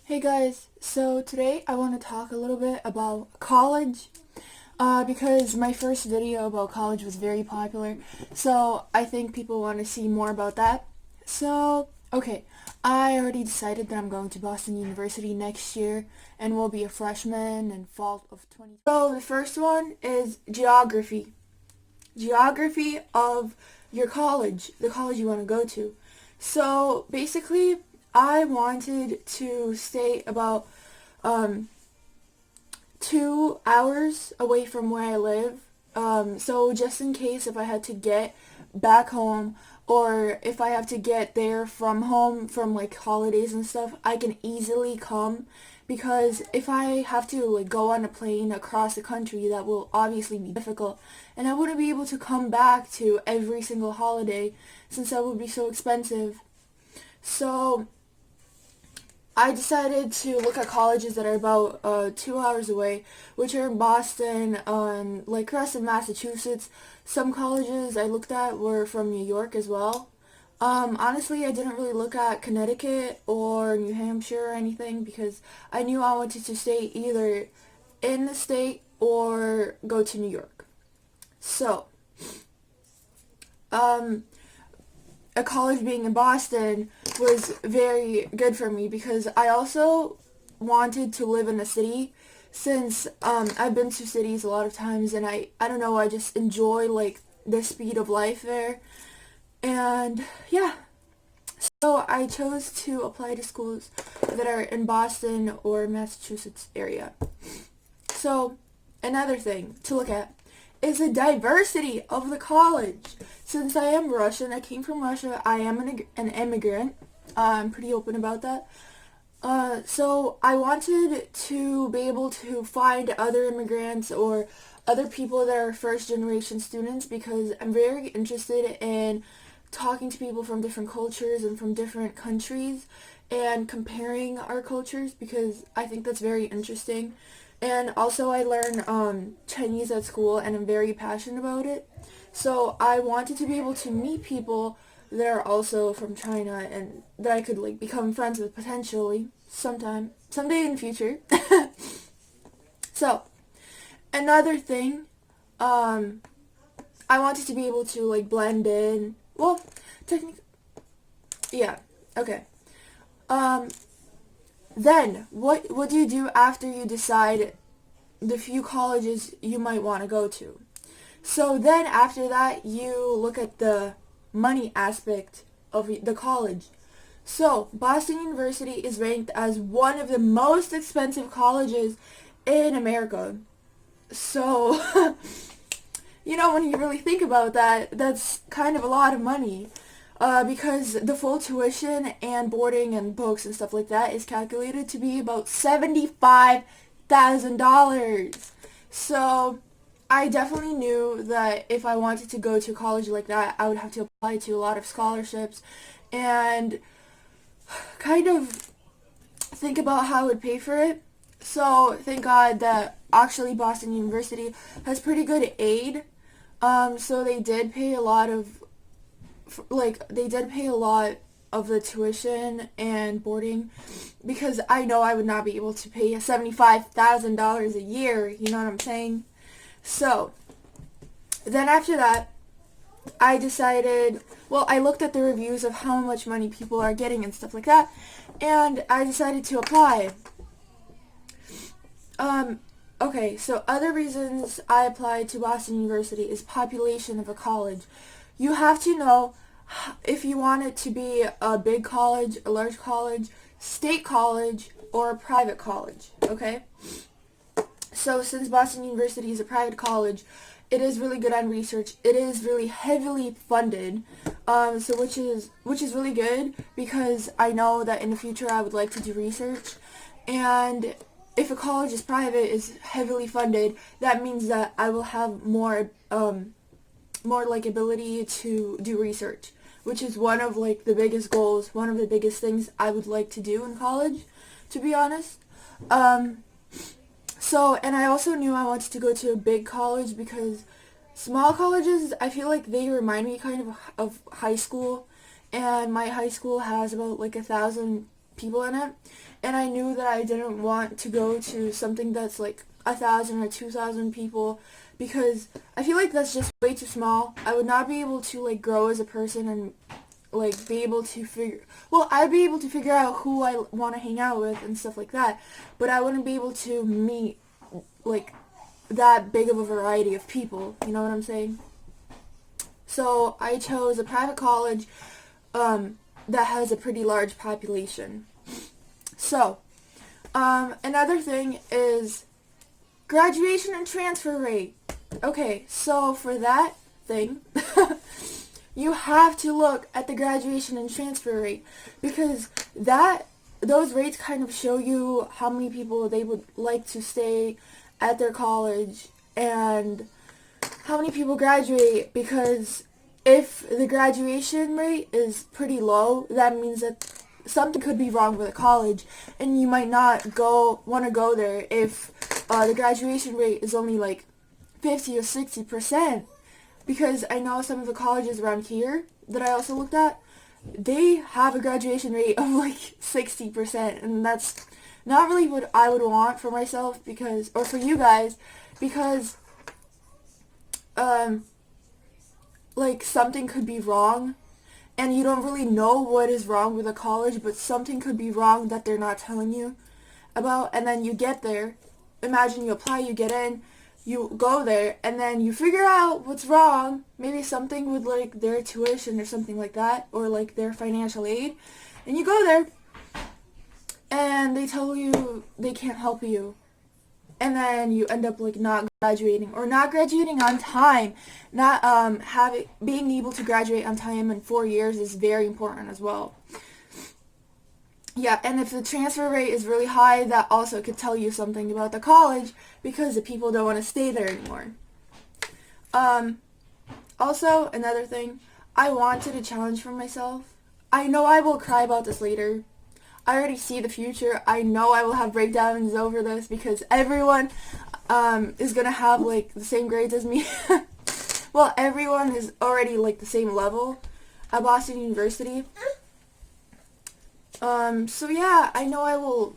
Hey guys, so today I want to talk a little bit about college because my first video about college was very popular, so I think people want to see more about that. So, okay, I already decided that I'm going to Boston University next year and will be a freshman in fall of 20. So the first one is geography. Geography of your college, the college you want to go to. So basically, I wanted to stay about um, 2 hours away from where I live. So just in case if I had to get back home or if I have to get there from home from like holidays and stuff, I can easily come because if I have to like go on a plane across the country, that will obviously be difficult and I wouldn't be able to come back to every single holiday since that would be so expensive. So I decided to look at colleges that are about 2 hours away, which are in Boston, like across in Massachusetts. Some colleges I looked at were from New York as well. Honestly, I didn't really look at Connecticut or New Hampshire or anything because I knew I wanted to stay either in the state or go to New York. So, um, a college being in Boston was very good for me because I also wanted to live in a city since I've been to cities a lot of times and I don't know, I just enjoy like the speed of life there. And yeah, so I chose to apply to schools that are in Boston or Massachusetts area. So another thing to look at is the diversity of the college. Since I am Russian, I came from Russia, I am an immigrant. I'm pretty open about that. So I wanted to be able to find other immigrants or other people that are first generation students because I'm very interested in talking to people from different cultures and from different countries and comparing our cultures because I think that's very interesting. And also I learn Chinese at school and I'm very passionate about it. So I wanted to be able to meet people that are also from China and that I could like become friends with potentially someday in the future. So another thing, um, I wanted to be able to like blend in. Well, technically, yeah. Okay. Um, then what do you do after you decide the few colleges you might want to go to? So then after that, you look at the money aspect of the college. So Boston University is ranked as one of the most expensive colleges in America. So, when you really think about that, that's kind of a lot of money. Because the full tuition and boarding and books and stuff like that is calculated to be about $75,000. So I definitely knew that if I wanted to go to college like that, I would have to apply to a lot of scholarships and kind of think about how I would pay for it. So thank God that actually Boston University has pretty good aid. So they did pay a lot of of the tuition and boarding because I know I would not be able to pay $75,000 a year, you know what I'm saying? So, then after that, I decided, well, I looked at the reviews of how much money people are getting and stuff like that, and I decided to apply. Um, okay, so other reasons I applied to Boston University is population of a college. You have to know if you want it to be a big college, a large college, state college, or a private college, okay? So since Boston University is a private college, it is really good on research. It is really heavily funded, so which is really good because I know that in the future I would like to do research, and if a college is private, is heavily funded, that means that I will have more like ability to do research, which is one of like the biggest goals, one of the biggest things I would like to do in college, to be honest. Um, so, and I also knew I wanted to go to a big college because small colleges, I feel like they remind me kind of high school, and my high school has about like people in it, and I knew that I didn't want to go to something that's like 1,000 or 2,000 people, because I feel like that's just way too small. I would not be able to like grow as a person and like be able to I'd be able to figure out who I want to hang out with and stuff like that, but I wouldn't be able to meet like that big of a variety of people, you know what I'm saying? So I chose a private college that has a pretty large population. So another thing is graduation and transfer rate. Okay, so for that thing, you have to look at the graduation and transfer rate, because those rates kind of show you how many people they would like to stay at their college and how many people graduate, because if the graduation rate is pretty low, that means that something could be wrong with the college, and you might not want to go there if the graduation rate is only like 50 or 60%. Because I know some of the colleges around here that I also looked at, they have a graduation rate of like 60%, and that's not really what I would want for myself, or for you guys, because like something could be wrong and you don't really know what is wrong with a college, but something could be wrong that they're not telling you about, and then you get there. Imagine you apply, you get in, you go there, and then you figure out what's wrong, maybe something with like their tuition or something like that, or like their financial aid, and you go there and they tell you they can't help you, and then you end up like not graduating on time. Not being able to graduate on time in 4 years is very important as well. Yeah, and if the transfer rate is really high, that also could tell you something about the college, because the people don't want to stay there anymore. Also, another thing, I wanted a challenge for myself. I know I will cry about this later. I already see the future. I know I will have breakdowns over this, because everyone is going to have like the same grades as me. Well, everyone is already like the same level at Boston University. So yeah, I know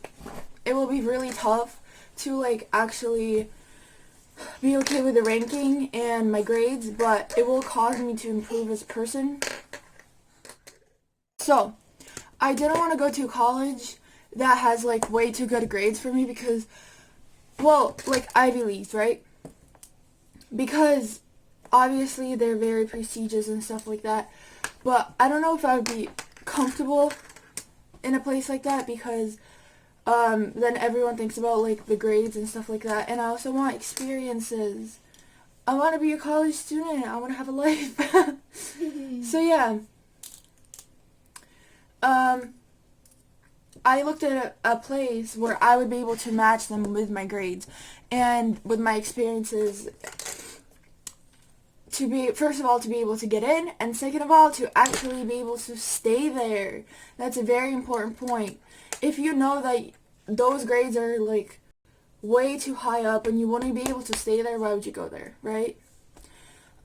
it will be really tough to like actually be okay with the ranking and my grades, but it will cause me to improve as a person. So, I didn't want to go to a college that has like way too good grades for me, because, well, like Ivy Leagues, right? Because obviously they're very prestigious and stuff like that, but I don't know if I would be comfortable in a place like that, because then everyone thinks about like the grades and stuff like that, and I also want experiences. I want to be a college student. I want to have a life. So yeah. I looked at a place where I would be able to match them with my grades and with my experiences, to be, first of all, to be able to get in, and second of all, to actually be able to stay there. That's a very important point. If you know that those grades are like way too high up and you want to be able to stay there, why would you go there, right?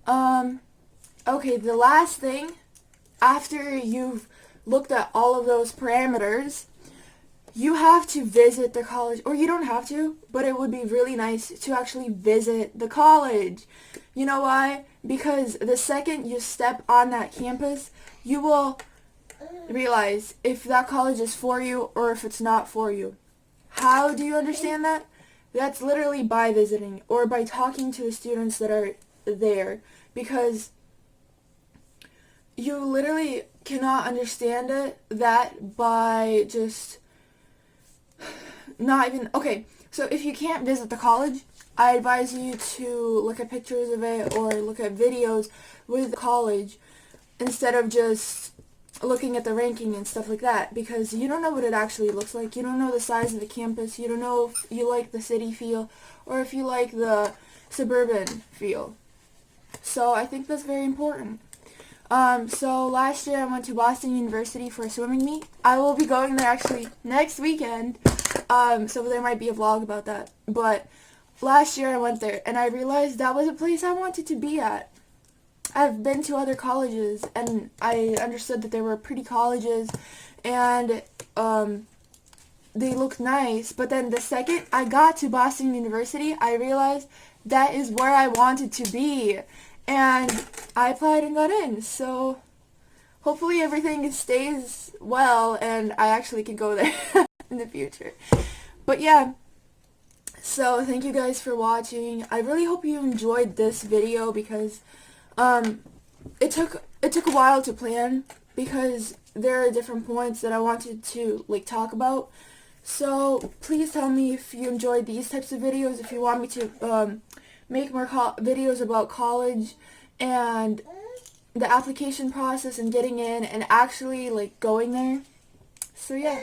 Okay, the last thing, after you've looked at all of those parameters, you have to visit the college, or you don't have to, but it would be really nice to actually visit the college. You know why? Because the second you step on that campus, you will realize if that college is for you or if it's not for you. How do you understand that? That's literally by visiting or by talking to the students that are there, because you literally cannot understand that by just not even... Okay, so if you can't visit the college, I advise you to look at pictures of it or look at videos with the college instead of just looking at the ranking and stuff like that, because you don't know what it actually looks like. You don't know the size of the campus. You don't know if you like the city feel or if you like the suburban feel. So I think that's very important. So last year I went to Boston University for a swimming meet. I will be going there actually next weekend, so there might be a vlog about that. But last year I went there and I realized that was a place I wanted to be at. I've been to other colleges and I understood that there were pretty colleges and they looked nice. But then the second I got to Boston University, I realized that is where I wanted to be, and I applied and got in. So hopefully everything stays well and I actually can go there in the future. But yeah, so thank you guys for watching. I really hope you enjoyed this video because it took a while to plan because there are different points that I wanted to like talk about. So please tell me if you enjoyed these types of videos, if you want me to make more videos about college and the application process and getting in and actually like going there. So yeah.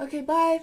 Okay, bye.